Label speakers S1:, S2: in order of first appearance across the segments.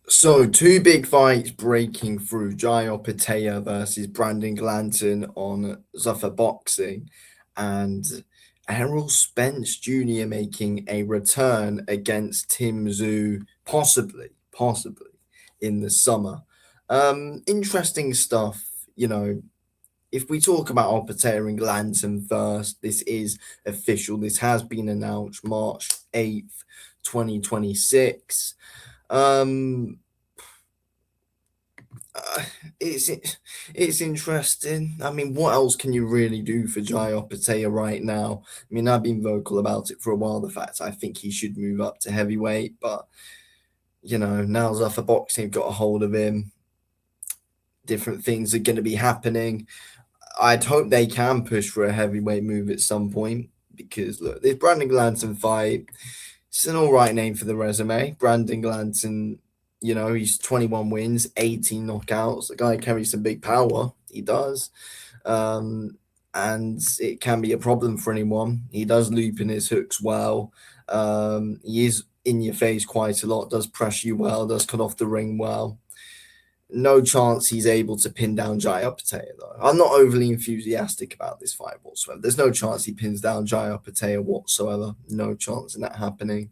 S1: So, two big fights breaking through. Opetaia versus Brandon Glanton on Zuffa Boxing, and Errol Spence Jr. making a return against Tszyu, possibly in the summer. Interesting stuff. If we talk about Opetaia and Glanton first, this is official. This has been announced March 8th, 2026. Um, uh, it's it's interesting. I mean, what else can you really do for Jai Opetaia right now? I mean, I've been vocal about it for a while. The fact I think he should move up to heavyweight, but now Zuffa Boxing got a hold of him. Different things are going to be happening. I'd hope they can push for a heavyweight move at some point because look, this Brandon Glanton fight, it's an all right name for the resume. Brandon Glanton, he's 21 wins, 18 knockouts. The guy carries some big power. He does. And it can be a problem for anyone. He does loop in his hooks well. He is in your face quite a lot, does pressure you well, does cut off the ring well. No chance he's able to pin down Jai Opetaia, though. I'm not overly enthusiastic about this fight whatsoever. There's no chance he pins down Jai Opetaia whatsoever. No chance in that happening.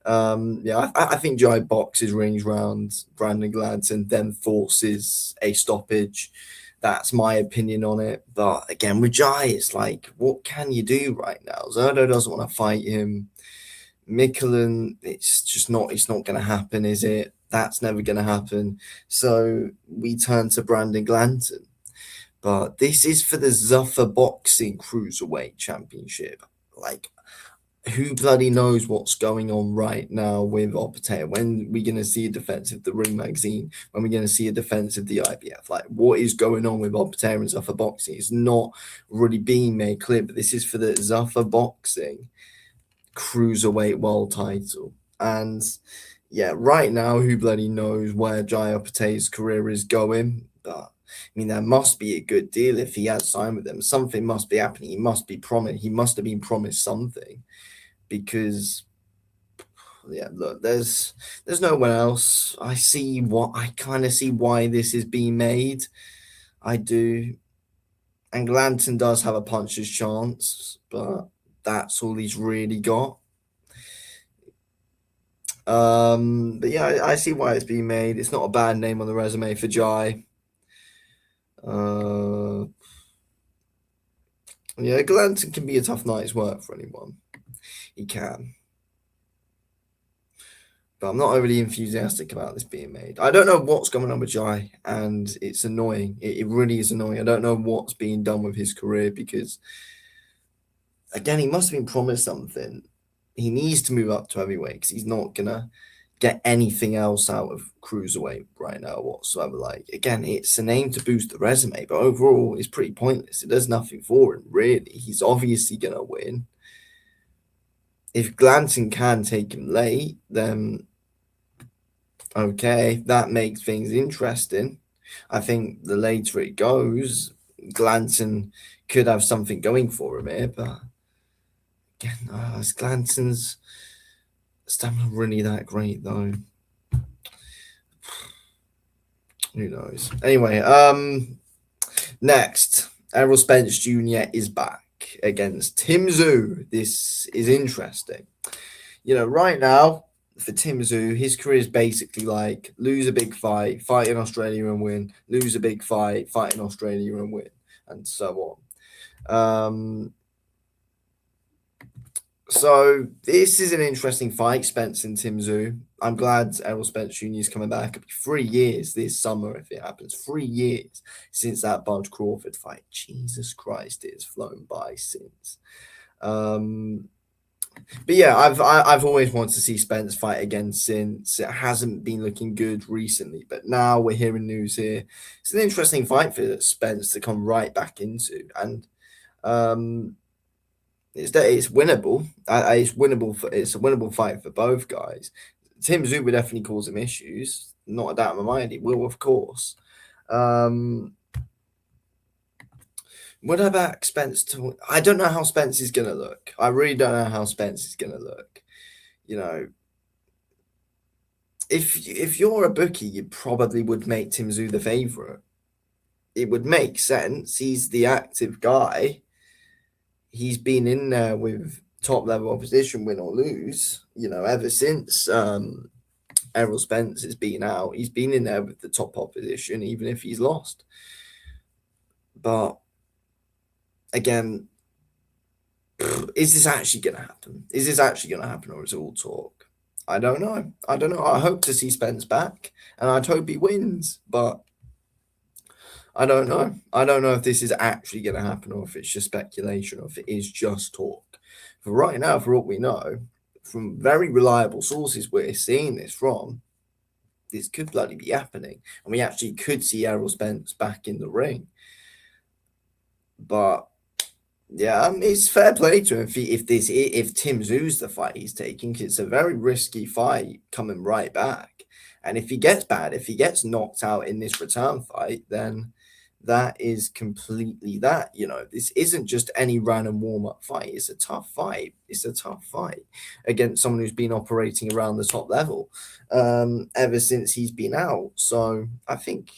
S1: I think Jai boxes rings round Brandon Glanton, then forces a stoppage. That's my opinion on it. But again, with Jai, it's like, what can you do right now? Zerdo doesn't want to fight him. Mickelin, it's not going to happen, is it? That's never going to happen. So we turn to Brandon Glanton. But this is for the Zuffa Boxing Cruiserweight Championship. Like, who bloody knows what's going on right now with Opetaia? When we going to see a defense of the Ring magazine? When we going to see a defense of the IBF? Like, what is going on with Opetaia and Zuffa Boxing? It's not really being made clear, but this is for the Zuffa Boxing Cruiserweight World title. And yeah, right now, who bloody knows where Jai Opetaia's career is going? But I mean, there must be a good deal if he has signed with them. Something must be happening. He must be promised. He must have been promised something because yeah, look, there's no one else. I kind of see why this is being made. I do. And Glanton does have a puncher's chance, but that's all he's really got. But yeah, I see why it's being made. It's not a bad name on the resume for Jai. Yeah, Glanton can be a tough night's work for anyone. He can. But I'm not overly enthusiastic about this being made. I don't know what's going on with Jai, and it's annoying. It really is annoying. I don't know what's being done with his career because, again, he must have been promised something. He needs to move up to heavyweight because he's not going to get anything else out of cruiserweight right now whatsoever. Like, again, it's a name to boost the resume, but overall, it's pretty pointless. It does nothing for him, really. He's obviously going to win. If Glanton can take him late, then okay, that makes things interesting. I think the later it goes, Glanton could have something going for him here, but again, is Glanton's stamina really that great though? Who knows? Anyway, next, Errol Spence Jr. is back against Tszyu. This is interesting. Right now, for Tszyu, his career is basically like lose a big fight in Australia and win, lose a big fight in Australia and win, and so on. So this is an interesting fight, Spence and Tszyu. I'm glad Errol Spence Jr. is coming back. It'll be 3 years this summer if it happens. 3 years since that Bud Crawford fight. Jesus Christ, it has flown by since. But yeah, I've always wanted to see Spence fight again since it hasn't been looking good recently. But now we're hearing news here. It's an interesting fight for Spence to come right back into, and it's winnable. It's a winnable fight for both guys. Tszyu would definitely cause him issues. Not a doubt in my mind, he will, of course. Would I back Spence to? I don't know how Spence is gonna look. I really don't know how Spence is gonna look. if you're a bookie, you probably would make Tszyu the favourite. It would make sense. He's the active guy. He's been in there with top level opposition, win or lose. Ever since Errol Spence has been out, he's been in there with the top opposition, even if he's lost. But again, is this actually going to happen? Is this actually going to happen, or is it all talk? I don't know. I hope to see Spence back, and I'd hope he wins, but I don't know. I don't know if this is actually going to happen, or if it's just speculation, or if it is just talk. For right now, for what we know, from very reliable sources we're seeing this from, this could bloody be happening, and we actually could see Errol Spence back in the ring. But yeah, it's fair play to him if Tszyu's the fight he's taking, because it's a very risky fight coming right back. And if he gets bad, if he gets knocked out in this return fight, then that is completely that. This isn't just any random warm-up fight. It's a tough fight. It's a tough fight against someone who's been operating around the top level ever since he's been out. So I think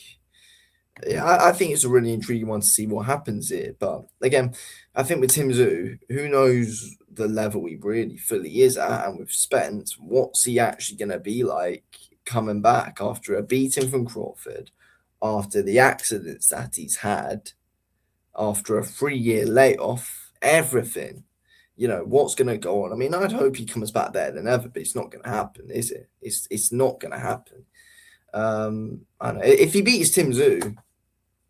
S1: it's a really intriguing one to see what happens here. But again, I think with Tszyu, who knows the level he really fully is at, and with Spence, what's he actually going to be like coming back after a beating from Crawford, after the accidents that he's had, after a 3-year layoff, everything. What's going to go on? I mean, I'd hope he comes back better than ever, but it's not going to happen, is it? It's not going to happen. I don't know. If he beats Tszyu,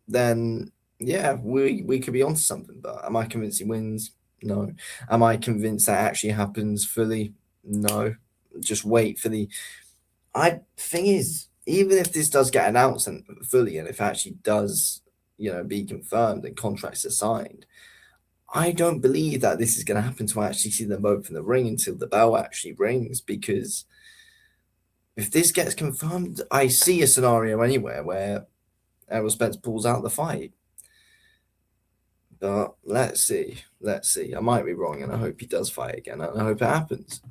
S1: then yeah, we could be onto something. But am I convinced he wins? No. Am I convinced that actually happens fully? No. Just wait for the. Thing is, even if this does get announced and fully, and if it actually does, be confirmed and contracts are signed, I don't believe that this is going to happen to actually see them both in the ring until the bell actually rings. Because if this gets confirmed, I see a scenario anywhere where Errol Spence pulls out the fight. But let's see. I might be wrong, and I hope he does fight again, and I hope it happens.